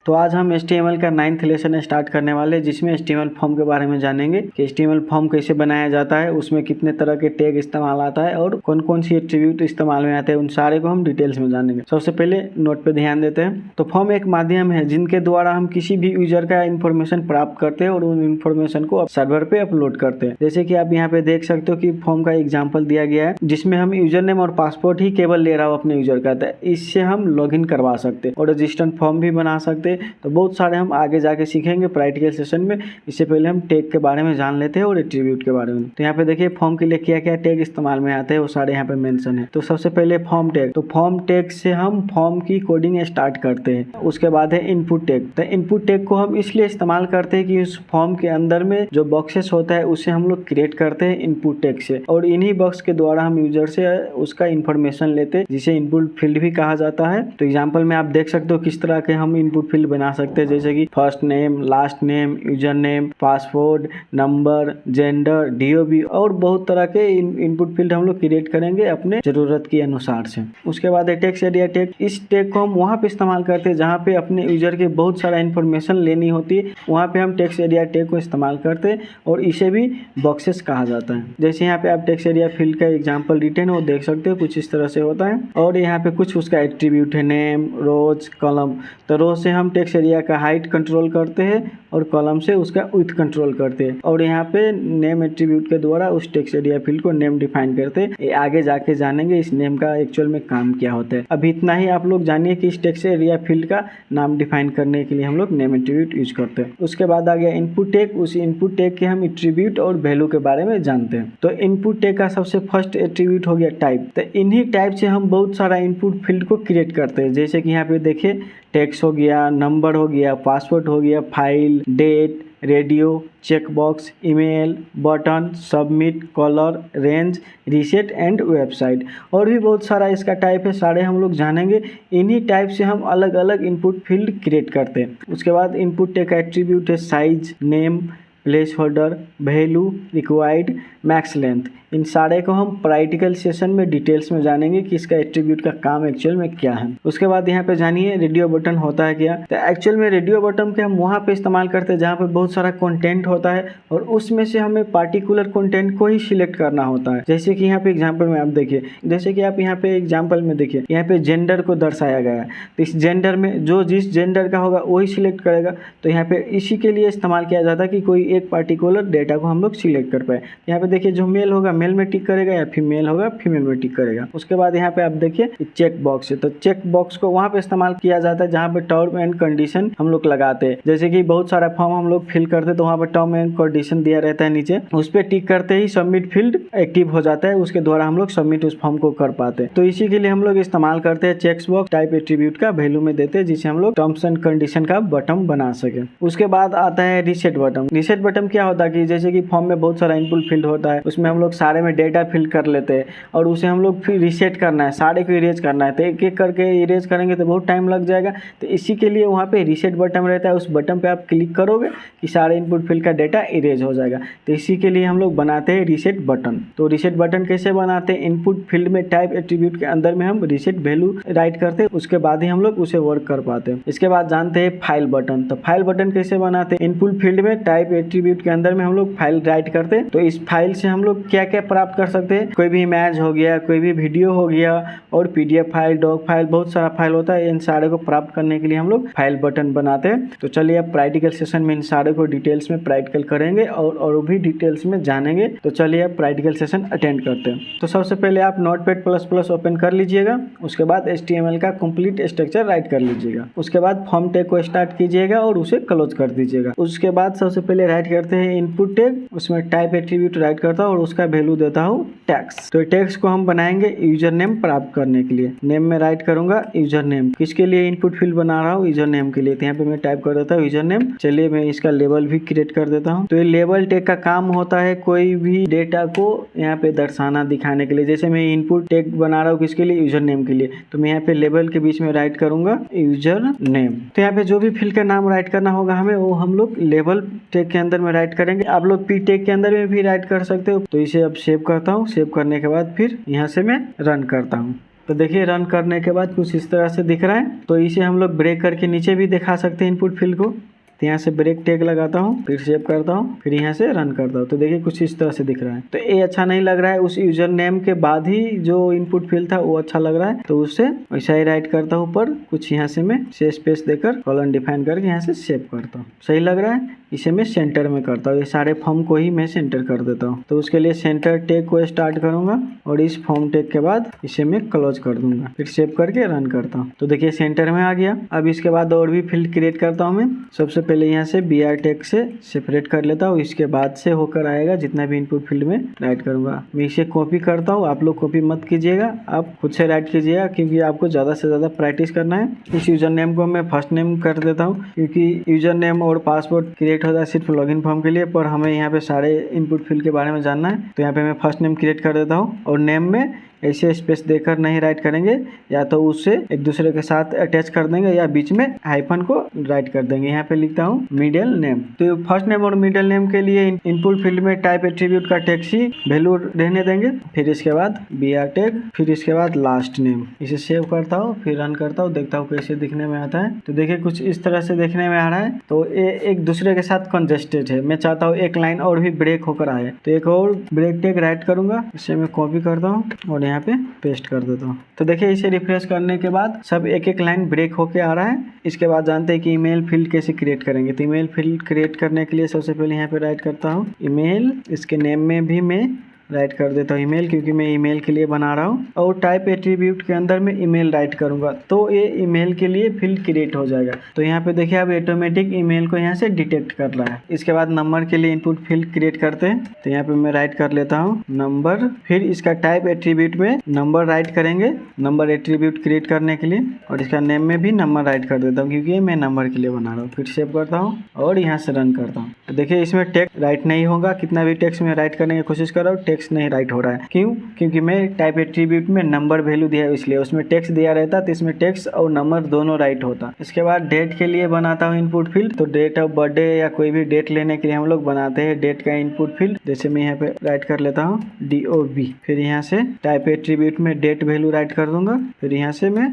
तो आज हम HTML का 9th लेसन स्टार्ट करने वाले हैं, जिसमें HTML फॉर्म के बारे में जानेंगे कि HTML फॉर्म कैसे बनाया जाता है, उसमें कितने तरह के टैग इस्तेमाल आता है और कौन कौन सी एट्रीब्यूट इस्तेमाल में आते हैं। उन सारे को हम डिटेल्स में जानेंगे। सबसे पहले नोट पे ध्यान देते हैं। तो फॉर्म एक माध्यम है जिनके द्वारा हम किसी भी यूजर का इन्फॉर्मेशन प्राप्त करते हैं और उन इन्फॉर्मेशन को सर्वर पे अपलोड करते हैं। जैसे कि आप यहाँ पे देख सकते हो कि फॉर्म का एग्जाम्पल दिया गया है, जिसमें हम यूजर नेम और पासपोर्ट ही केवल ले रहा हूँ अपने यूजर का। इससे हम लॉगिन करवा सकते हैं और रजिस्टर्ड फॉर्म भी बना सकते हैं। तो बहुत सारे हम आगे जाके सीखेंगे प्रैक्टिकल सेशन में। इससे पहले हम टैग के बारे में जान लेते हैं और एट्रीब्यूट के बारे में। तो यहाँ पे देखिए फॉर्म के लिए क्या क्या टैग इस्तेमाल में आते हैं, वो सारे यहाँ पे मेंशन है। तो सबसे पहले फॉर्म टैग। तो फॉर्म टैग से हम फॉर्म की कोडिंग स्टार्ट करते हैं। उसके बाद है इनपुट टैग। तो इनपुट टैग को हम इसलिए इस्तेमाल करते हैं कि उस फॉर्म के अंदर में जो बॉक्सेस होता है उसे हम लोग क्रिएट करते हैं इनपुट टैग से, और इन्हीं बॉक्स के द्वारा हम यूजर से उसका इंफॉर्मेशन लेते हैं, जिसे इनपुट फील्ड भी कहा जाता है। तो एग्जाम्पल में आप देख सकते हो किस तरह के हम इनपुट फील्ड बना सकते हैं, जैसे कि first name, last name, user name, password, number, gender, DOB और बहुत तरह के इनपुट फील्ड हम लोग क्रिएट करेंगे अपने जरूरत के अनुसार से। उसके बाद है टेक्स्ट एरिया टैग। इस टैग को हम वहाँ पे इस्तेमाल करते हैं जहाँ पे अपने यूजर के बहुत सारा इन्फॉर्मेशन लेनी होती है। वहाँ पे हम टेक्स्ट एरिया टैग को इस्तेमाल करते हैं और इसे भी बॉक्सेस कहा जाता है। जैसे यहाँ पे आप टेक्स्ट एरिया फील्ड का एग्जाम्पल रिटर्न वो देख सकते हो, कुछ इस तरह से होता है। और यहाँ पे कुछ उसका एट्रीब्यूट है, नेम, रोज, कॉलम। तो रोज से हम टेक्स्ट एरिया का हाइट कंट्रोल करते हैं और कॉलम से उसका विड्थ कंट्रोल करते हैं। और यहाँ पे नेम एट्रीब्यूट के द्वारा उस टेक्स्ट एरिया फील्ड को नेम डिफाइन करते हैं। ये आगे जाके जानेंगे इस नेम का एक्चुअल में काम क्या होता है। अभी इतना ही आप लोग जानिए कि इस टेक्स्ट एरिया फील्ड का नाम डिफाइन करने के लिए हम लोग नेम एट्रीब्यूट यूज करते हैं। उसके बाद आ गया इनपुट टैग। उस इनपुट टैग के हम एट्रीब्यूट और वैल्यू के बारे में जानते हैं। तो इनपुट टैग का सबसे फर्स्ट एट्रीब्यूट हो गया टाइप। तो इन्हीं टाइप से हम बहुत सारा इनपुट फील्ड को क्रिएट करते हैं। जैसे कि यहाँ पे देखिए टेक्स्ट हो गया, नंबर हो गया, पासवर्ड हो गया, file, date, radio, checkbox, email, button, submit, colour, range, reset and website. और भी बहुत सारा इसका टाइप है, सारे हम लोग जानेंगे। इन्हीं टाइप से हम अलग अलग इनपुट फील्ड क्रिएट करते हैं। उसके बाद इनपुट टैग का एट्रीब्यूट है size, name, place holder, value, required, max length. इन सारे को हम प्रैक्टिकल सेशन में डिटेल्स में जानेंगे कि इसका एट्रीब्यूट का काम एक्चुअल में क्या है। उसके बाद यहाँ पे जानिए रेडियो बटन होता है क्या। तो एक्चुअल में रेडियो बटन के हम वहाँ पे इस्तेमाल करते हैं जहाँ पे बहुत सारा कंटेंट होता है और उसमें से हमें पार्टिकुलर कंटेंट को ही सिलेक्ट करना होता है। जैसे कि यहाँ पे एग्जाम्पल में आप देखिए, जैसे कि आप यहाँ पे एग्जाम्पल में देखिए, यहाँ पे जेंडर को दर्शाया गया है। तो इस जेंडर में जो जिस जेंडर का होगा वही सिलेक्ट करेगा। तो यहाँ पे इसी के लिए इस्तेमाल किया जाता है कि कोई एक पार्टिकुलर डेटा को हम लोग सिलेक्ट कर पाए। यहाँ पे देखिए जो मेल होगा मेल में टिक करेगा, या फीमेल होगा फीमेल में टिक करेगा। उसके बाद यहाँ पे आप देखिए चेक बॉक्स है। तो चेक बॉक्स को वहाँ पे इस्तेमाल किया जाता है जहाँ पे टर्म एंड कंडीशन हम लोग लगाते हैं। जैसे कि बहुत सारा फॉर्म हम लोग फिल करते हैं तो वहाँ पे टर्म एंड कंडीशन दिया रहता है नीचे, उस पर टिक करते ही सबमिट फील्ड एक्टिव हो जाता है। उसके द्वारा हम लोग सबमिट उस फॉर्म को कर पाते हैं। तो इसी के लिए हम लोग इस्तेमाल करते हैं चेक बॉक्स टाइप एट्रीब्यूट का वैल्यू में देते हैं, जिसे हम लोग टर्म्स एंड कंडीशन का बटन बना सके। उसके बाद आता है रीसेट बटन। रीसेट बटन क्या होता है कि जैसे कि फॉर्म में बहुत सारा इनपुट फील्ड होता है, उसमें हम लोग सारे में डेटा फिल कर लेते हैं और उसे हम लोग फिर रीसेट करना है, सारे को इरेज करना है। तो एक एक करके इरेज करेंगे तो बहुत टाइम लग जाएगा। तो इसी के लिए वहाँ पे रीसेट बटन रहता है। उस बटन पे आप क्लिक करोगे कि सारे इनपुट फील्ड का डेटा इरेज हो जाएगा। तो इसी के लिए हम लोग बनाते हैं रीसेट बटन। तो रीसेट बटन कैसे बनाते हैं, इनपुट फील्ड में टाइप एट्रीब्यूट के अंदर में हम रीसेट वैल्यू राइट करते हैं, उसके बाद ही हम लोग उसे वर्क कर पाते हैं। इसके बाद जानते हैं फाइल बटन। तो फाइल बटन कैसे बनाते हैं, इनपुट फील्ड में टाइप एट्रीब्यूट के अंदर में हम लोग फाइल राइट करते हैं। तो इस फाइल से हम लोग क्या क्या प्राप्त कर सकते हैं, कोई भी इमेज हो गया, कोई भी वीडियो हो गया, और PDF फाइल, डॉक फाइल, बहुत सारा फाइल होता है। इन सारे को प्राप्त करने के लिए हम लोग फाइल बटन बनाते हैं। तो चलिए अब प्रैक्टिकल सेशन में इन सारे को डिटेल्स में प्रैक्टिकल करेंगे और भी डिटेल्स में जानेंगे। तो चलिए अब प्रैक्टिकल सेशन अटेंड करते हैं। तो सबसे पहले आप Notepad++ ओपन कर लीजिएगा। उसके बाद HTML का कंप्लीट स्ट्रक्चर राइट कर लीजिएगा। उसके बाद फॉर्म टैग को स्टार्ट कीजिएगा और उसे क्लोज कर दीजिएगा। उसके बाद सबसे पहले राइट करते हैं इनपुट टैग, उसमें टाइप एट्रीब्यूट राइट करता हूँ और उसका वैल्यू देता हूँ टैक्स। तो टैक्स को हम बनाएंगे यूजर नेम प्राप्त करने के लिए। नेम में राइट करूंगा यूजर नेम, किसके लिए इनपुट फील्ड बना रहा हूँ, यूजर नेम के लिए। तो यहाँ पे मैं टाइप कर देता हूँ यूजर नेम। चलिए मैं इसका लेबल भी क्रिएट कर देता हूँ। तो ये लेबल टैग का काम होता है कोई भी डेटा को यहाँ पे दर्शाना, दिखाने के लिए। जैसे मैं इनपुट टैग बना रहा हूँ किसके लिए, यूजर नेम के लिए। तो मैं यहाँ पे लेबल के बीच में राइट करूंगा यूजर नेम। तो यहाँ पे जो भी फील्ड का नाम राइट करना होगा हमें, वो हम लोग लेबल टैग के अंदर में राइट करेंगे। आप लोग P टैग के अंदर में भी राइट कर सकते हो। तो इसे अब सेव करता हूँ। सेव करने के बाद फिर यहाँ से मैं रन करता हूँ। तो देखिए रन करने के बाद कुछ इस तरह से दिख रहा है। तो इसे हम लोग ब्रेक करके नीचे भी दिखा सकते हैं इनपुट फील्ड को। तो यहाँ से ब्रेक टैग लगाता हूँ, फिर सेव करता हूँ, फिर यहाँ से रन करता हूँ। तो देखिए कुछ इस तरह से दिख रहा है। तो ये अच्छा नहीं लग रहा है, उस यूजर नेम के बाद ही जो इनपुट फील्ड था वो अच्छा लग रहा है। तो उससे वैसा ही राइट करता हूँ ऊपर, कुछ यहाँ से मैं स्पेस देकर कॉलन डिफाइन करके यहाँ से सेव करता हूँ। सही लग रहा है। इसे मैं सेंटर में करता हूँ, ये सारे फॉर्म को ही मैं सेंटर कर देता हूँ। तो उसके लिए सेंटर टैग को स्टार्ट करूंगा और इस फॉर्म टैग के बाद इसे मैं क्लोज कर दूंगा, फिर सेव करके रन करता हूँ। तो देखिए सेंटर में आ गया। अब इसके बाद और भी फील्ड क्रिएट करता हूँ मैं। सबसे पहले यहाँ से BR टैग से सेपरेट कर लेता हूँ, इसके बाद से होकर आएगा जितना भी इनपुट फील्ड में राइट करूंगा। मैं इसे कॉपी करता हूँ, आप लोग कॉपी मत कीजिएगा, आप खुद से राइट कीजिएगा क्योंकि आपको ज़्यादा से ज़्यादा प्रैक्टिस करना है। इस यूजर नेम को मैं फर्स्ट नेम कर देता हूँ क्योंकि यूजर नेम और पासवर्ड क्रिएट होता है सिर्फ लॉगिन फॉर्म के लिए, पर हमें यहाँ पे सारे इनपुट फील्ड के बारे में जानना है। तो यहाँ पे मैं फर्स्ट नेम क्रिएट कर देता हूँ और नेम में ऐसे स्पेस देकर नहीं राइट करेंगे, या तो उससे एक दूसरे के साथ अटैच कर देंगे या बीच में हाइफन को राइट कर देंगे। यहाँ पे लिखता हूँ मिडिल नेम। तो फर्स्ट नेम और मिडिल नेम के लिए इनपुट फील्ड में टाइप एट्रीब्यूट का टैग सी वैल्यू रहने देंगे, फिर इसके बाद BR टैग, फिर इसके बाद लास्ट नेम। इसे सेव करता हूँ, फिर रन करता हूँ, देखता हूँ कैसे दिखने में आता है। तो देखिए कुछ इस तरह से देखने में आ रहा है। तो ये एक दूसरे के साथ कंजेस्टेड है। मैं चाहता हूँ एक लाइन और भी ब्रेक होकर आए, तो एक और ब्रेक टैग राइट करूंगा, इसे मैं कॉपी करता हूँ और यहाँ पे पेस्ट कर देता हूँ। तो देखिए इसे रिफ्रेश करने के बाद सब एक एक लाइन ब्रेक होके आ रहा है। इसके बाद जानते हैं कि ईमेल फील्ड कैसे क्रिएट करेंगे। तो ईमेल फील्ड क्रिएट करने के लिए सबसे पहले यहाँ पे राइट करता हूँ ईमेल, इसके नेम में भी मैं राइट कर देता हूँ ईमेल क्योंकि मैं ईमेल के लिए बना रहा हूँ, और टाइप एट्रीब्यूट के अंदर में ईमेल राइट करूँगा तो ये ईमेल के लिए फील्ड क्रिएट हो जाएगा। तो यहाँ पे देखिए अब ऑटोमेटिक ईमेल को यहाँ से डिटेक्ट कर रहा है। इसके बाद नंबर के लिए इनपुट फील्ड क्रिएट करते हैं। तो यहाँ पे मैं राइट कर लेता हूँ नंबर, फिर इसका टाइप एट्रीब्यूट में नंबर राइट करेंगे, नंबर एट्रीब्यूट क्रिएट करने के लिए, और इसका नेम में भी नंबर राइट कर देता हूँ क्योंकि मैं नंबर के लिए बना रहा हूँ। फिर सेव करता हूँ और यहाँ से रन करता हूँ। तो देखिए इसमें टेक्स्ट राइट नहीं होगा, कितना भी टेक्स्ट में राइट करने की कोशिश कर रहा हूँ टेक्स्ट नहीं राइट हो रहा है। क्यों? क्योंकि मैं टाइप एट्रीब्यूट में नंबर वैल्यू दिया है, इसलिए उसमें टेक्स्ट दिया रहता तो इसमें टेक्स्ट और नंबर दोनों राइट होता। इसके बाद डेट के लिए बनाता हूँ इनपुट फील्ड। तो डेट ऑफ बर्थडे या कोई भी डेट लेने के लिए हम लोग बनाते हैं डेट का इनपुट फील्ड। जैसे मैं यहाँ पे राइट कर लेता हूँ DOB, फिर यहाँ से टाइप एट्रीब्यूट में डेट वैल्यू राइट कर दूंगा, फिर यहाँ से मैं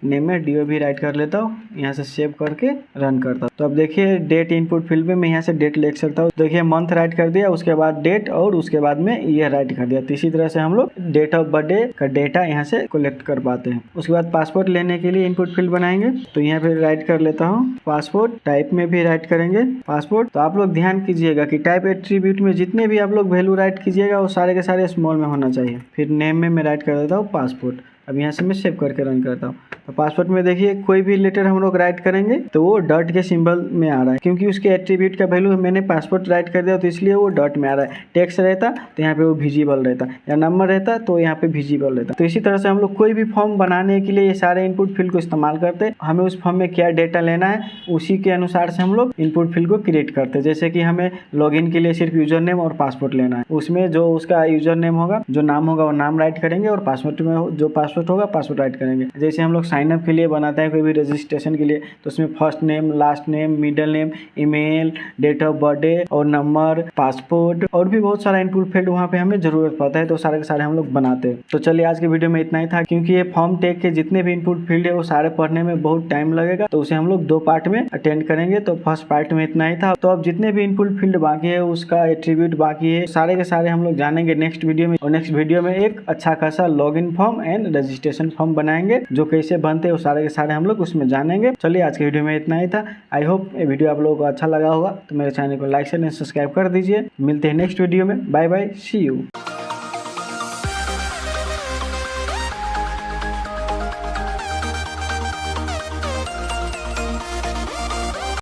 नेम में DOB राइट कर लेता हूँ, यहाँ से सेव करके रन करता हूँ। तो अब देखिए डेट इनपुट फील्ड में मैं यहाँ से डेट लिख सकता हूँ। देखिए मंथ राइट कर दिया, उसके बाद डेट, और उसके बाद में ईयर राइट कर दिया। तो इसी तरह से हम लोग डेट ऑफ बर्थडे का डेटा यहाँ से कलेक्ट कर पाते हैं। उसके बाद पासपोर्ट लेने के लिए इनपुट फील्ड बनाएंगे। तो यहाँ पे राइट कर लेता हूँ पासपोर्ट, टाइप में भी राइट करेंगे पासपोर्ट। तो आप लोग ध्यान कीजिएगा कि टाइप एट्रीब्यूट में जितने भी आप लोग वैल्यू राइट कीजिएगा वो सारे के सारे स्मॉल में होना चाहिए। फिर नेम में मैं राइट कर देता हूँ पासपोर्ट। अब यहाँ से मैं सेव करके रन करता हूँ। तो पासवर्ड में देखिए कोई भी लेटर हम लोग राइट करेंगे तो वो डॉट के सिंबल में आ रहा है, क्योंकि उसके एट्रीब्यूट का वैल्यू मैंने पासवर्ड राइट कर दिया तो इसलिए वो डॉट में आ रहा है। टेक्स्ट रहता तो यहाँ पे वो विजिबल रहता, या नंबर रहता तो यहाँ पे विजिबल रहता। तो इसी तरह से हम लोग कोई भी फॉर्म बनाने के लिए ये सारे इनपुट फील्ड को इस्तेमाल करते हैं। हमें उस फॉर्म में क्या डेटा लेना है उसी के अनुसार से हम लोग इनपुट फील्ड को क्रिएट करते हैं। जैसे कि हमें लॉगिन के लिए सिर्फ यूजर नेम और पासवर्ड लेना है, उसमें जो उसका यूजर नेम होगा, जो नाम होगा वो नाम राइट करेंगे, और पासवर्ड में जो पासवर्ड होगा पासवर्ड राइट करेंगे। जैसे हम लोग साइन अप के लिए बनाते हैं कोई भी रजिस्ट्रेशन के लिए, तो उसमें first name, last name, middle name, email, date of birthday और नंबर, पासपोर्ट, और भी बहुत सारा इनपुट फील्ड वहाँ पे हमें जरूरत पड़ता है। तो सारे के सारे हम लोग बनाते हैं। तो चलिए आज के वीडियो में इतना ही था, क्योंकि ये फॉर्म टैग के जितने भी इनपुट फील्ड है वो सारे पढ़ने में बहुत टाइम लगेगा, तो उसे हम लोग 2 पार्ट में अटेंड करेंगे। तो फर्स्ट पार्ट में इतना ही था। तो अब जितने भी इनपुट फील्ड बाकी है, उसका एट्रीब्यूट बाकी है, सारे के सारे हम लोग जानेंगे नेक्स्ट वीडियो में। और नेक्स्ट वीडियो में एक अच्छा खासा login form and registration form बनाएंगे, जो कैसे बनते हैं वो सारे के सारे हम लोग उसमें जानेंगे। चलिए आज के वीडियो में इतना ही था। आई होप ये वीडियो आप लोगों को अच्छा लगा होगा। तो मेरे चैनल को लाइक शेयर एंड सब्सक्राइब कर दीजिए। मिलते हैं नेक्स्ट वीडियो में। Bye bye, see you.